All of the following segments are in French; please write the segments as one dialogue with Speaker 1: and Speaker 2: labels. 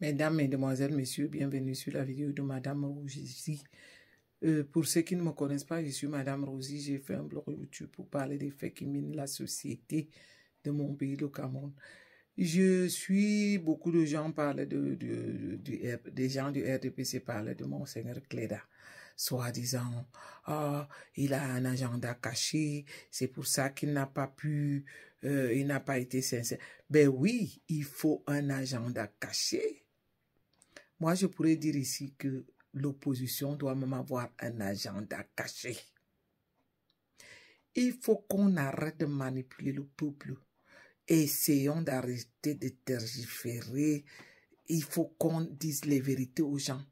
Speaker 1: Mesdames, Mesdemoiselles, Messieurs, bienvenue sur la vidéo de Madame Rosie. Pour ceux qui ne me connaissent pas, je suis Madame Rosie. J'ai fait un blog YouTube pour parler des faits qui minent la société de mon pays, le Cameroun. Je suis, beaucoup de gens parlent des gens du RDPC parlent de Monseigneur Cléda, soi-disant, il a un agenda caché, c'est pour ça qu'il n'a pas pu, il n'a pas été sincère. Ben oui, il faut un agenda caché. Moi, je pourrais dire ici que l'opposition doit même avoir un agenda caché. Il faut qu'on arrête de manipuler le peuple. Essayons d'arrêter de tergiférer. Il faut qu'on dise les vérités aux gens.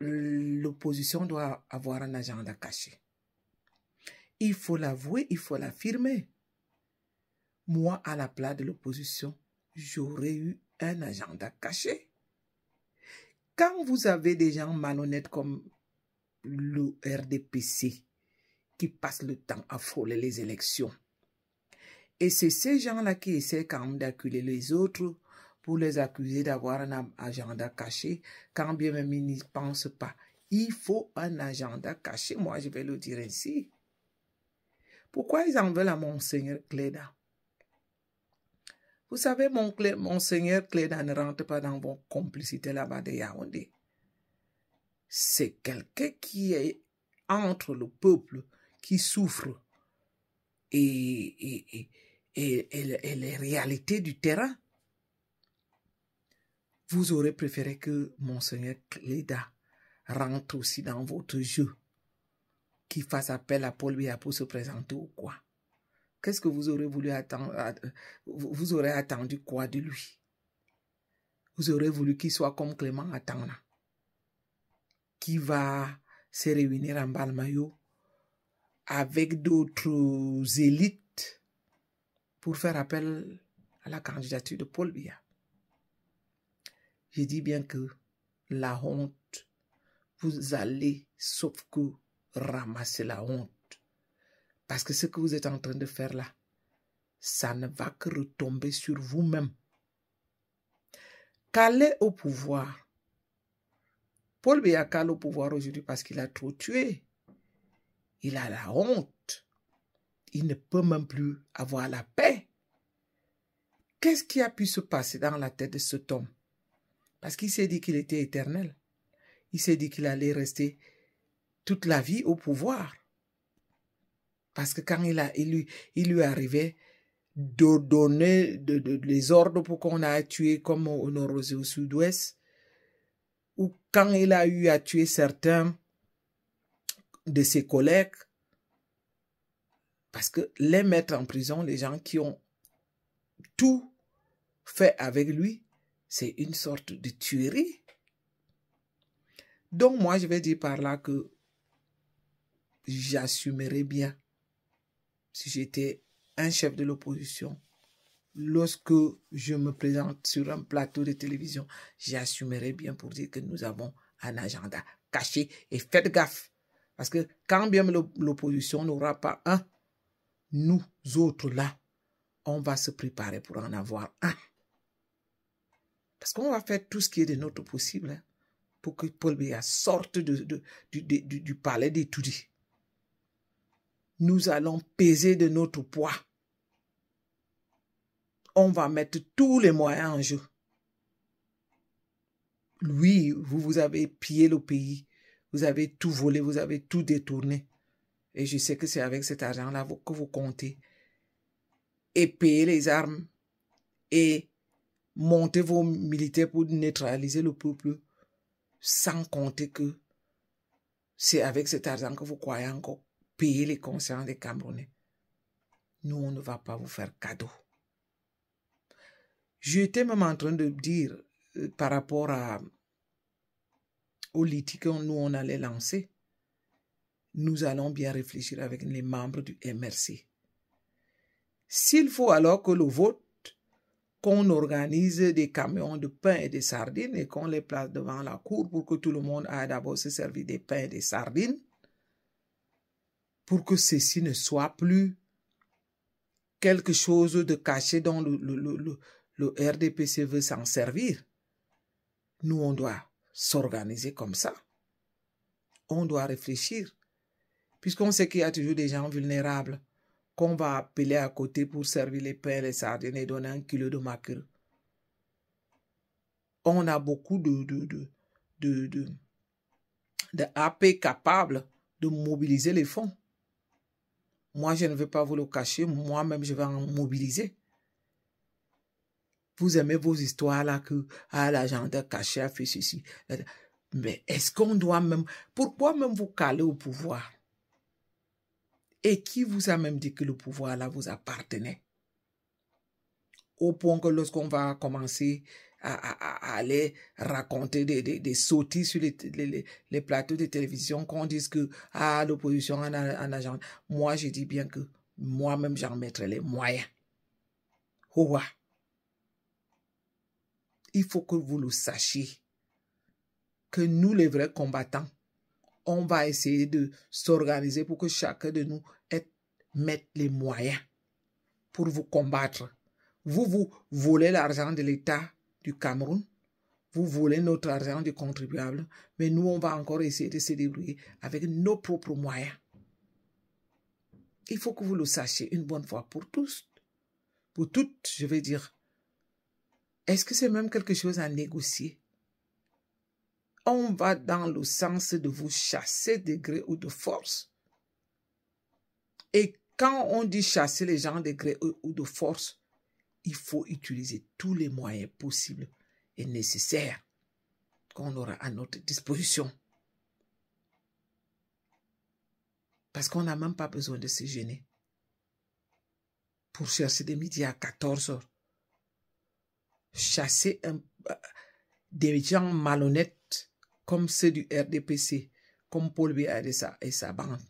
Speaker 1: L'opposition doit avoir un agenda caché. Il faut l'avouer, il faut l'affirmer. Moi, à la place de l'opposition, j'aurais eu un agenda caché. Quand vous avez des gens malhonnêtes comme le RDPC qui passent le temps à frôler les élections, et c'est ces gens-là qui essaient quand même d'acculer les autres pour les accuser d'avoir un agenda caché, quand bien même ils n'y pensent pas. Il faut un agenda caché, moi je vais le dire ainsi. Pourquoi ils en veulent à Monseigneur Cléda? Vous savez, Monseigneur Cléda ne rentre pas dans vos complicités là-bas de Yaoundé. C'est quelqu'un qui est entre le peuple qui souffre et les réalités du terrain. Vous aurez préféré que Monseigneur Cléda rentre aussi dans votre jeu, qui fasse appel à Paul Biya pour se présenter ou quoi? Qu'est-ce que vous aurez voulu attendre? Vous aurez attendu quoi de lui? Vous aurez voulu qu'il soit comme Clément Atanga, qui va se réunir en Balmayo avec d'autres élites pour faire appel à la candidature de Paul Biya. Je dis bien que la honte, vous allez sauf que ramasser la honte. Parce que ce que vous êtes en train de faire là, ça ne va que retomber sur vous-même. Calé au pouvoir. Paul Biya cale au pouvoir aujourd'hui parce qu'il a trop tué. Il a la honte. Il ne peut même plus avoir la paix. Qu'est-ce qui a pu se passer dans la tête de cet homme? Parce qu'il s'est dit qu'il était éternel. Il s'est dit qu'il allait rester toute la vie au pouvoir. Parce que quand il lui arrivait de donner les ordres pour qu'on a tué comme au nord et au sud-ouest, ou quand il a eu à tuer certains de ses collègues, parce que les mettre en prison, les gens qui ont tout fait avec lui, c'est une sorte de tuerie. Donc moi, je vais dire par là que j'assumerais bien, si j'étais un chef de l'opposition, lorsque je me présente sur un plateau de télévision, j'assumerais bien pour dire que nous avons un agenda caché. Et faites gaffe, parce que quand bien l'opposition n'aura pas un, nous autres là, on va se préparer pour en avoir un. Parce qu'on va faire tout ce qui est de notre possible, hein, pour que Paul Biya sorte du palais d'Etoudi. Nous allons peser de notre poids. On va mettre tous les moyens en jeu. Oui, vous avez pillé le pays. Vous avez tout volé, vous avez tout détourné. Et je sais que c'est avec cet argent-là que vous comptez. Et payer les armes. Et monter vos militaires pour neutraliser le peuple. Sans compter que c'est avec cet argent que vous croyez encore payer les consciences des Camerounais. Nous, on ne va pas vous faire cadeau. J'étais même en train de dire par rapport au litige que nous, on allait lancer. Nous allons bien réfléchir avec les membres du MRC. S'il faut alors que le vote, qu'on organise des camions de pain et de sardines et qu'on les place devant la cour pour que tout le monde aille d'abord se servir des pains et des sardines, pour que ceci ne soit plus quelque chose de caché dont le RDPC veut s'en servir, nous, on doit s'organiser comme ça. On doit réfléchir. Puisqu'on sait qu'il y a toujours des gens vulnérables qu'on va appeler à côté pour servir les pains, les sardines et donner 1 kilo de maquereau. On a beaucoup de AP capables de mobiliser les fonds. Moi, je ne vais pas vous le cacher. Moi-même, je vais en mobiliser. Vous aimez vos histoires là que l'agent caché a fait ceci. Mais est-ce qu'on doit même... Pourquoi même vous caler au pouvoir? Et qui vous a même dit que le pouvoir là vous appartenait? Au point que lorsqu'on va commencer à aller raconter des sottises sur les plateaux de télévision, qu'on dise que l'opposition en agent. Moi, je dis bien que moi-même, j'en mettrai les moyens. Ouah. Il faut que vous le sachiez. Que nous, les vrais combattants, on va essayer de s'organiser pour que chacun de nous mette les moyens pour vous combattre. Vous volez l'argent de l'État du Cameroun, vous volez notre argent du contribuable, mais nous, on va encore essayer de se débrouiller avec nos propres moyens. Il faut que vous le sachiez une bonne fois pour tous. Pour toutes, je vais dire. Est-ce que c'est même quelque chose à négocier? On va dans le sens de vous chasser de gré ou de force. Et quand on dit chasser les gens de gré ou de force, il faut utiliser tous les moyens possibles et nécessaires qu'on aura à notre disposition. Parce qu'on n'a même pas besoin de se gêner pour chercher des midis à 14 heures. Chasser des gens malhonnêtes comme ceux du RDPC, comme Paul Biya et sa bande.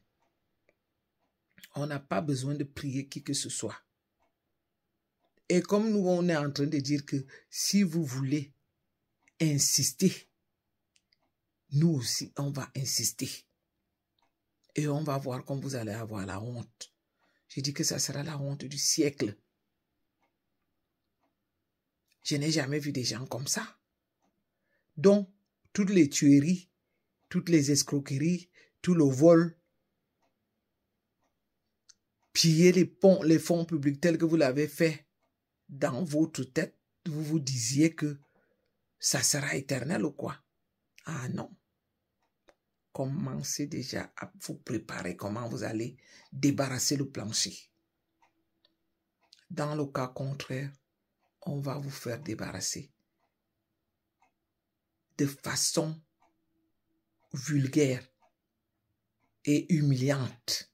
Speaker 1: On n'a pas besoin de prier qui que ce soit. Et comme nous, on est en train de dire que si vous voulez insister, nous aussi, on va insister. Et on va voir comme vous allez avoir la honte. Je dis que ça sera la honte du siècle. Je n'ai jamais vu des gens comme ça. Donc, toutes les tueries, toutes les escroqueries, tout le vol, piller les fonds publics tels que vous l'avez fait dans votre tête, vous vous disiez que ça sera éternel ou quoi? Ah non. Commencez déjà à vous préparer comment vous allez débarrasser le plancher. Dans le cas contraire, on va vous faire débarrasser de façon vulgaire et humiliante.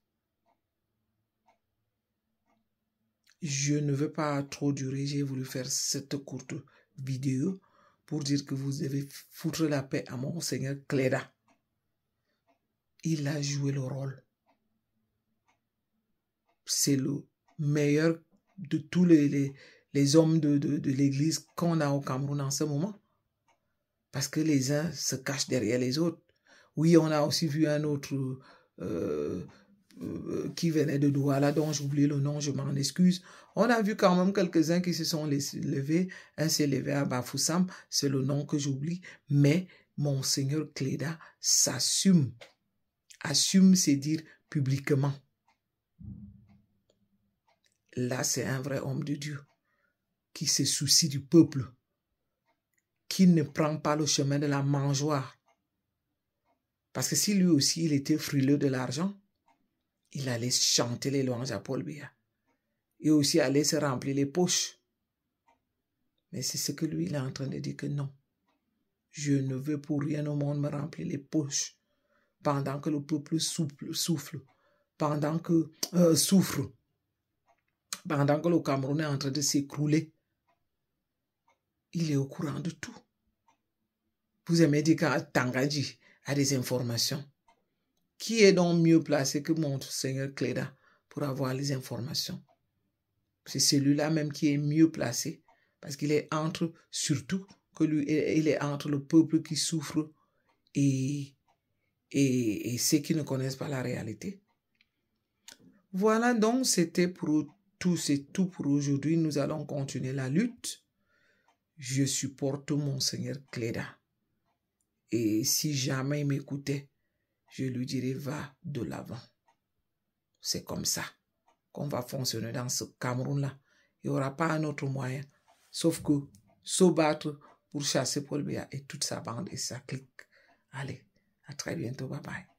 Speaker 1: Je ne veux pas trop durer, j'ai voulu faire cette courte vidéo pour dire que vous devez foutre la paix à Monseigneur Cléda. Il a joué le rôle. C'est le meilleur de tous les hommes de l'église qu'on a au Cameroun en ce moment. Parce que les uns se cachent derrière les autres. Oui, on a aussi vu un autre qui venait de Douala, dont j'ai oublié le nom, je m'en excuse. On a vu quand même quelques-uns qui se sont levés. Un s'est levé à Bafoussam, c'est le nom que j'oublie. Mais Monseigneur Cléda s'assume. Assume, c'est dire publiquement. Là, c'est un vrai homme de Dieu qui se soucie du peuple, qui ne prend pas le chemin de la mangeoire. Parce que si lui aussi, il était frileux de l'argent, il allait chanter les louanges à Paul Biya. Et aussi aller se remplir les poches. Mais c'est ce que lui, il est en train de dire que non. Je ne veux pour rien au monde me remplir les poches. Pendant que le peuple souffle. Pendant que souffre. Pendant que le Cameroun est en train de s'écrouler. Il est au courant de tout. Vous aimez dire qu'à Tangadji a des informations. Qui est donc mieux placé que Monseigneur Cléda pour avoir les informations? C'est celui-là même qui est mieux placé parce qu'il est entre, surtout que lui, il est entre le peuple qui souffre et ceux qui ne connaissent pas la réalité. Voilà donc, c'était pour tout, c'est tout pour aujourd'hui. Nous allons continuer la lutte. je supporte Monseigneur Cléda. Et si jamais il m'écoutait, je lui dirais, va de l'avant. C'est comme ça qu'on va fonctionner dans ce Cameroun-là. Il n'y aura pas un autre moyen, sauf que se battre pour chasser Paul Biya et toute sa bande et sa clique. Allez, à très bientôt, bye bye.